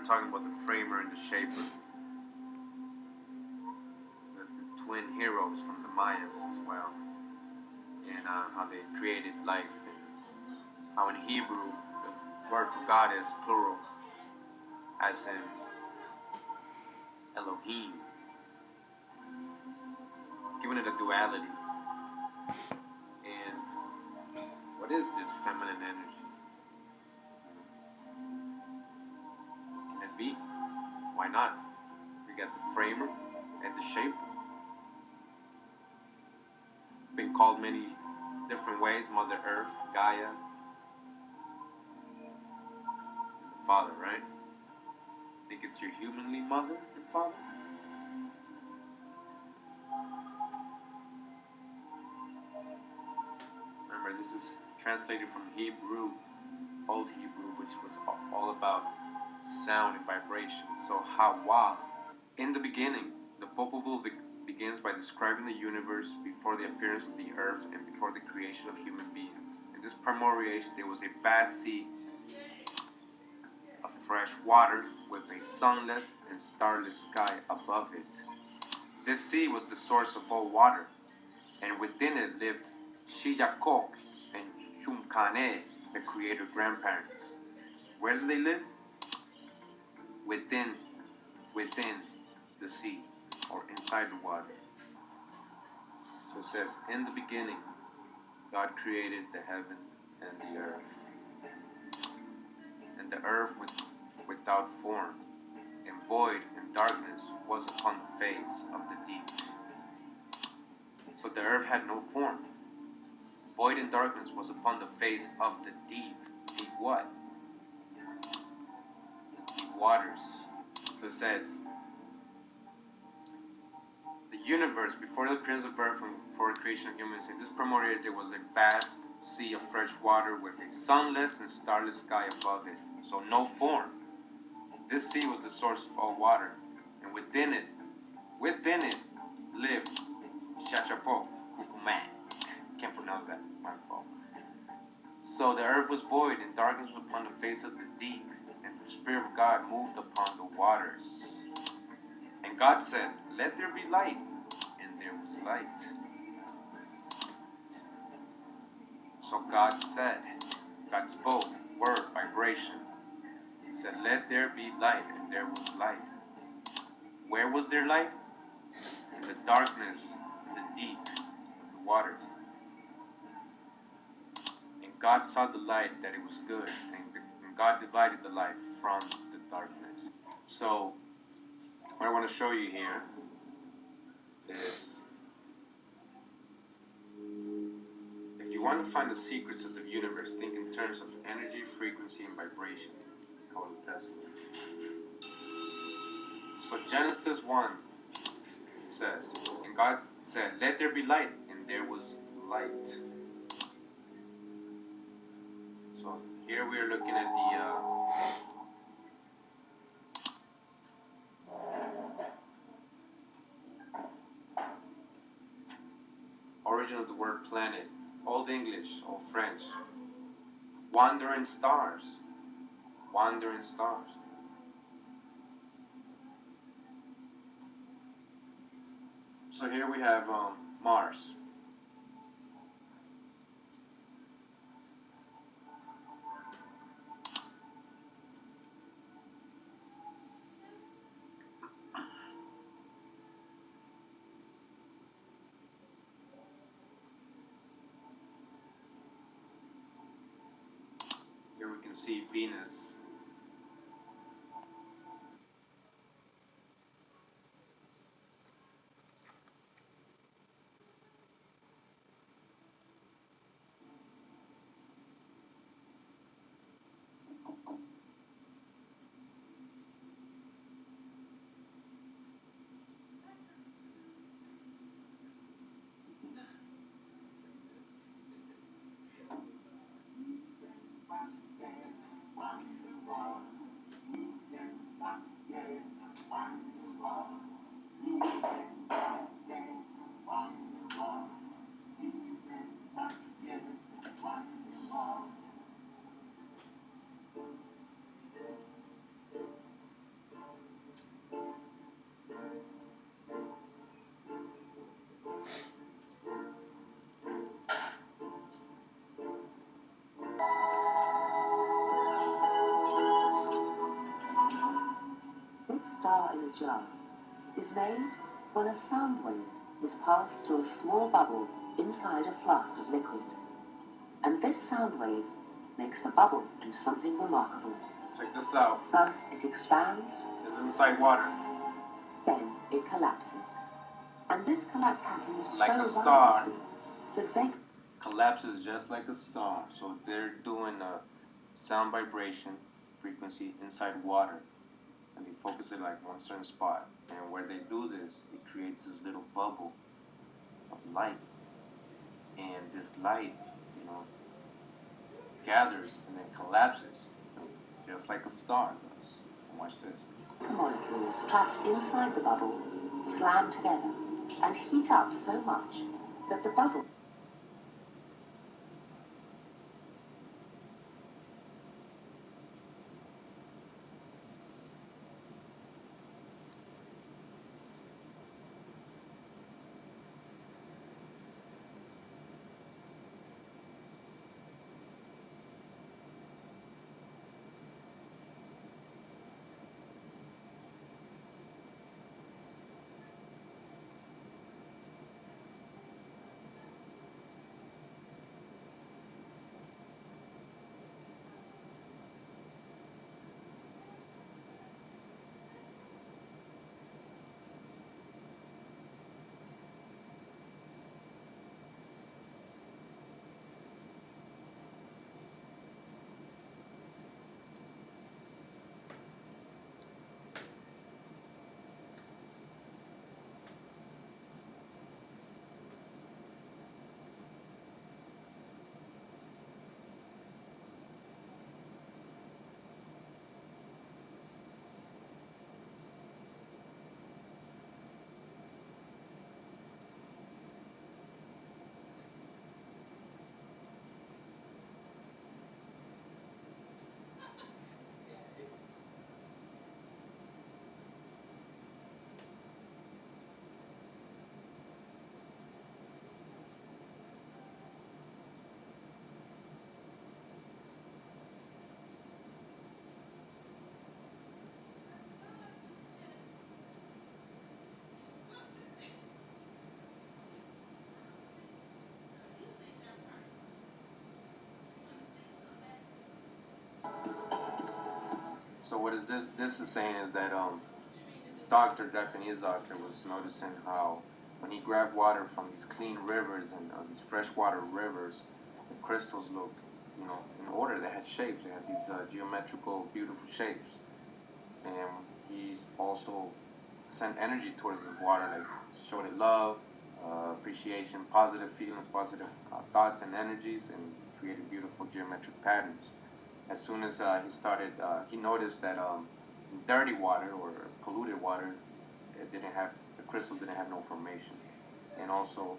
were talking about the framer and the shaper, the twin heroes from the Mayas as well, and how they created life, and how in Hebrew the word for God is plural, as in Elohim, giving it a duality. And what is this feminine energy? Can it be? Why not? We got the framer and the shaper. Been called many different ways: Mother Earth, Gaia, the Father, right? Think it's your humanly mother and father? Remember, this is translated from Hebrew, Old Hebrew, which was all about sound and vibration. So Hawa, in the beginning, the Popol Vuh begins by describing the universe before the appearance of the earth and before the creation of human beings. In this primordial age, there was a vast sea of fresh water with a sunless and starless sky above it. This sea was the source of all water, and within it lived Shiyakok and Shumkane, the creator grandparents. Where did they live? Within the sea, or inside the water. So it says, in the beginning, God created the heaven and the earth. And the earth without form, and void and darkness was upon the face of the deep. So the earth had no form. Void and darkness was upon the face of the deep. Deep what? Deep waters. So it says, the universe, before the appearance of earth and before the creation of humans, in this primordial age there was a vast sea of fresh water with a sunless and starless sky above it. So no form. This sea was the source of all water, and within it lived Shachapok, Kukuman. Can't pronounce that, my fault. So the earth was void, and darkness was upon the face of the deep, and the Spirit of God moved upon the waters. And God said, let there be light, and there was light. So God said, God spoke, word, vibration. He said, let there be light, and there was light. Where was there light? In the darkness, in the deep, in the waters. And God saw the light, that it was good, and God divided the light from the darkness. So, what I want to show you here is, if you want to find the secrets of the universe, think in terms of energy, frequency, and vibration. Call it that. So Genesis 1 says, and God said, let there be light, and there was light. So here we are looking at the origin of the word planet. Old English, Old French. Wandering stars. Wandering stars. So here we have Mars. Here we can see Venus. jar is made when a sound wave is passed through a small bubble inside a flask of liquid. And this sound wave makes the bubble do something remarkable. Check this out. First, it expands. It's inside water. Then it collapses. And this collapse happens Like so a star. rapidly that vapor Collapses just like a star. So they're doing a sound vibration frequency inside water. And they focus it like one certain spot. And where they do this, it creates this little bubble of light. And this light, gathers and then collapses. Just like a star does. And watch this. molecules trapped inside the bubble slam together and heat up so much that the bubble So what is this? This is saying is that this doctor, Japanese doctor, was noticing how when he grabbed water from these clean rivers and these freshwater rivers, the crystals looked, in order. They had shapes. They had these geometrical, beautiful shapes. And he's also sent energy towards the water, like showed it love, appreciation, positive feelings, positive thoughts and energies, and created beautiful geometric patterns. As soon as he noticed that dirty water or polluted water, the crystals didn't have no formation. And also,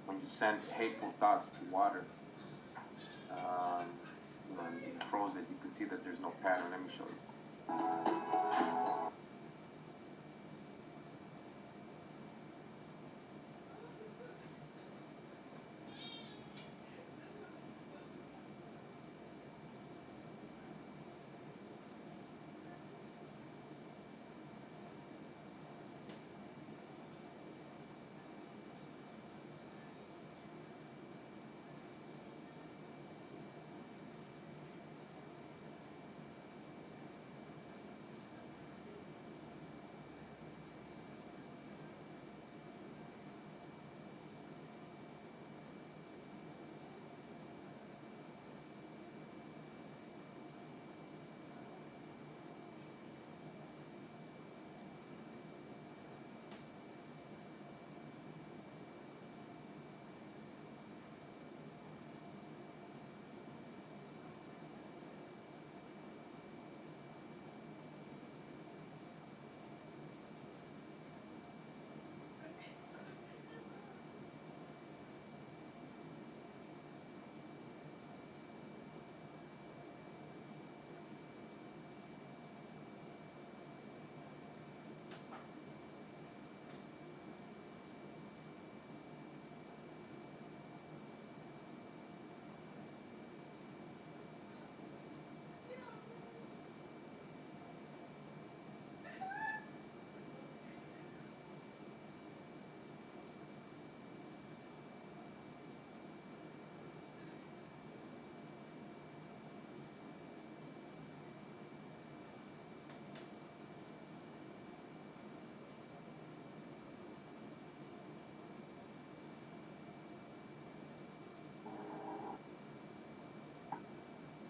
when you send hateful thoughts to water, and you froze it, you can see that there's no pattern. Let me show you.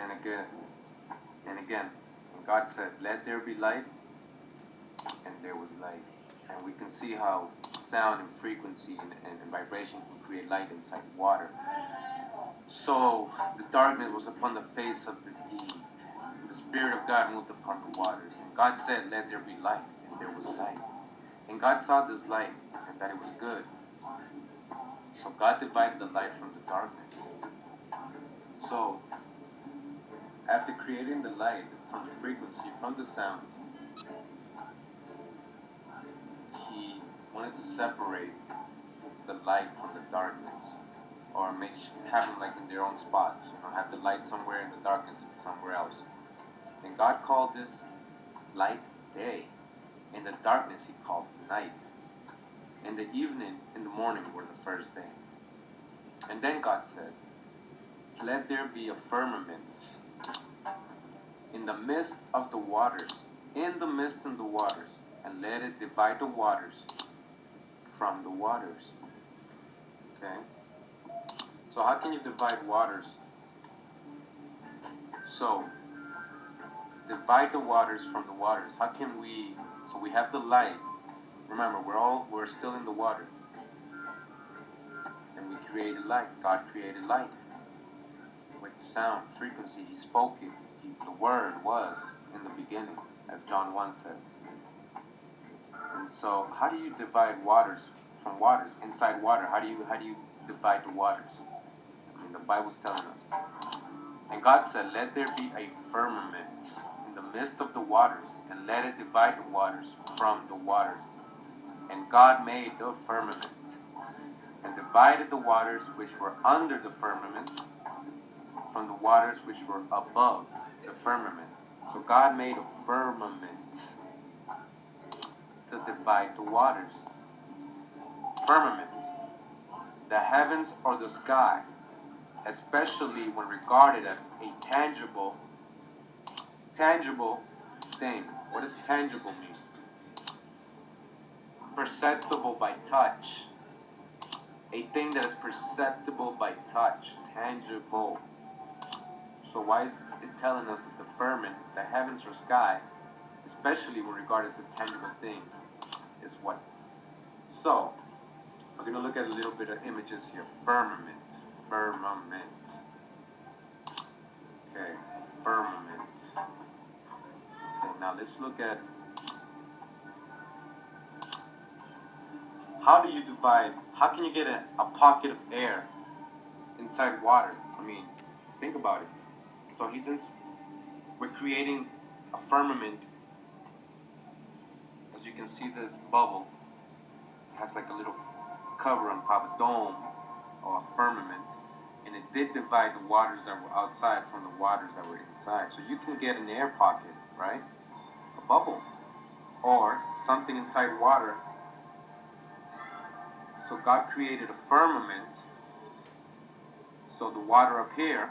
and again and again. And God said, "Let there be light," and there was light. And we can see how sound and frequency and vibration can create light inside water. So the darkness was upon the face of the deep. The Spirit of God moved upon the waters. And God said, "Let there be light," and there was light. And God saw this light, and that it was good. So God divided the light from the darkness. So, after creating the light from the frequency, from the sound, He wanted to separate the light from the darkness, or have them like in their own spots. Have the light somewhere and the darkness somewhere else. And God called this light day, and the darkness He called night. And the evening and the morning were the first day. And then God said, "Let there be a firmament in the midst of the waters, in the midst of the waters, and let it divide the waters from the waters." Okay? So how can you divide waters? So, divide the waters from the waters. How can we? So we have the light. Remember, we're still in the water. And we created light. God created light. With sound, frequency, He spoke it. The Word was in the beginning, as John 1 says. And so, how do you divide waters from waters? Inside water, how do you divide the waters? I mean, the Bible's telling us. And God said, "Let there be a firmament in the midst of the waters, and let it divide the waters from the waters." And God made the firmament, and divided the waters which were under the firmament from the waters which were above the firmament. So God made a firmament to divide the waters. Firmament, the heavens or the sky, especially when regarded as a tangible thing. What does tangible mean? Perceptible by touch. A thing that is perceptible by touch. Tangible. So why is it telling us that the firmament, the heavens or sky, especially when regarded as a tangible thing, is what? So, we're going to look at a little bit of images here. Firmament. Okay, firmament. Okay, now let's look at how do you divide, how can you get a pocket of air inside water? I mean, think about it. So we're creating a firmament. As you can see, this bubble has like a little cover on top, a dome or a firmament, and it did divide the waters that were outside from the waters that were inside. So you can get an air pocket, right? A bubble, or something inside water. So God created a firmament, so the water up here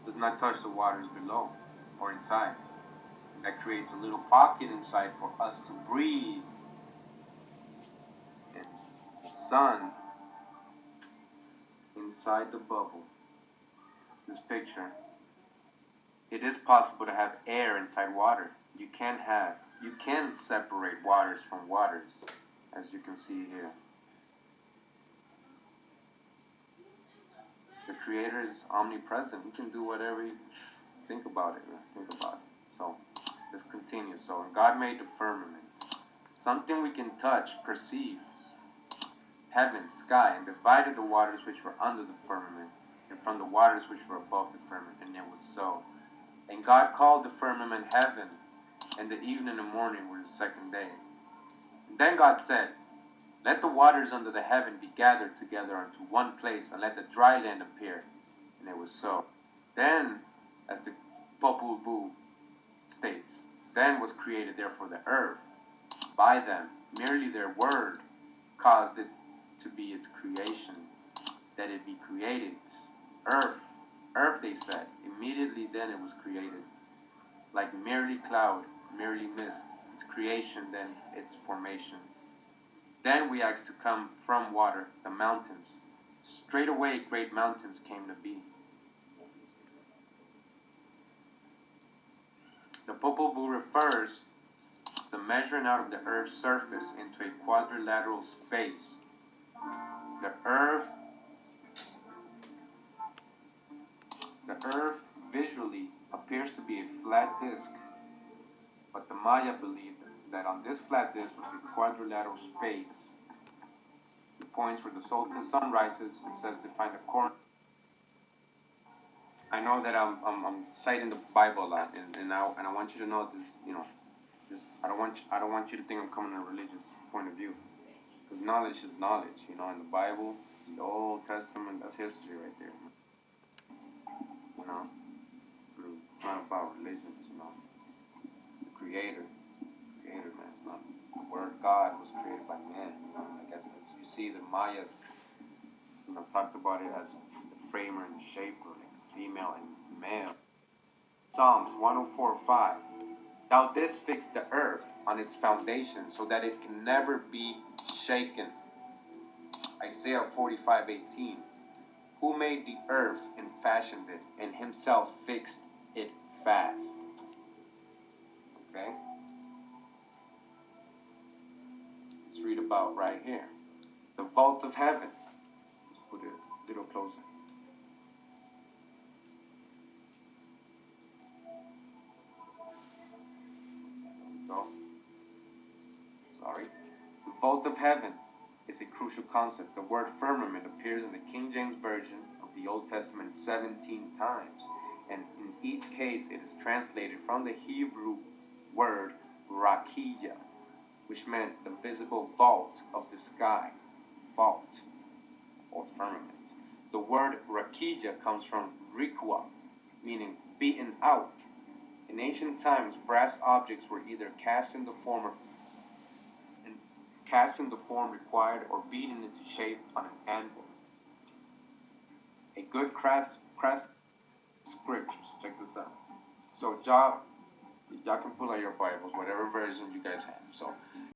does not touch the waters below or inside. That creates a little pocket inside for us to breathe. And the sun inside the bubble. This picture. It is possible to have air inside water. You can separate waters from waters, as you can see here. The Creator is omnipresent. He can do whatever He... Think about it. So, let's continue. So, God made the firmament. Something we can touch, perceive. Heaven, sky, and divided the waters which were under the firmament, and from the waters which were above the firmament. And it was so. And God called the firmament heaven, and the evening and the morning were the second day. And then God said, "Let the waters under the heaven be gathered together unto one place, and let the dry land appear." And it was so. Then, as the Popol Vuh states, then was created therefore the earth by them. Merely their word caused it to be its creation, that it be created. Earth, they said. Immediately then it was created. Like merely cloud, merely mist. Its creation, then its formation. Then we asked to come from water, the mountains. Straightway great mountains came to be. The Popol Vuh refers the measuring out of the Earth's surface into a quadrilateral space. The Earth visually appears to be a flat disk, but the Maya believed that on this flat disk was a quadrilateral space. The points where the sun rises and says to find the corner. I know that I'm citing the Bible a lot, and I want you to know this. I don't want you to think I'm coming from a religious point of view, because knowledge is knowledge. In the Bible, the Old Testament, that's history right there. It's not about religions. The Creator, man. It's not the Word. God was created by man. As you see, the Mayas, talked about it as the framer and the shaper, like female and male. Psalms 104:5. Thou didst fix the earth on its foundation, so that it can never be shaken. Isaiah 45:18. Who made the earth and fashioned it, and himself fixed it fast. Okay? Let's read about right here. The vault of heaven. Let's put it a little closer. The vault of heaven is a crucial concept. The word firmament appears in the King James Version of the Old Testament 17 times, and in each case it is translated from the Hebrew word rakia, which meant the visible vault of the sky, vault, or firmament. The word rakia comes from rikwa, meaning beaten out. In ancient times, brass objects were either cast in the form required or beaten into shape on an anvil. A good craft scriptures. Check this out. So y'all can pull out your Bibles, whatever version you guys have. So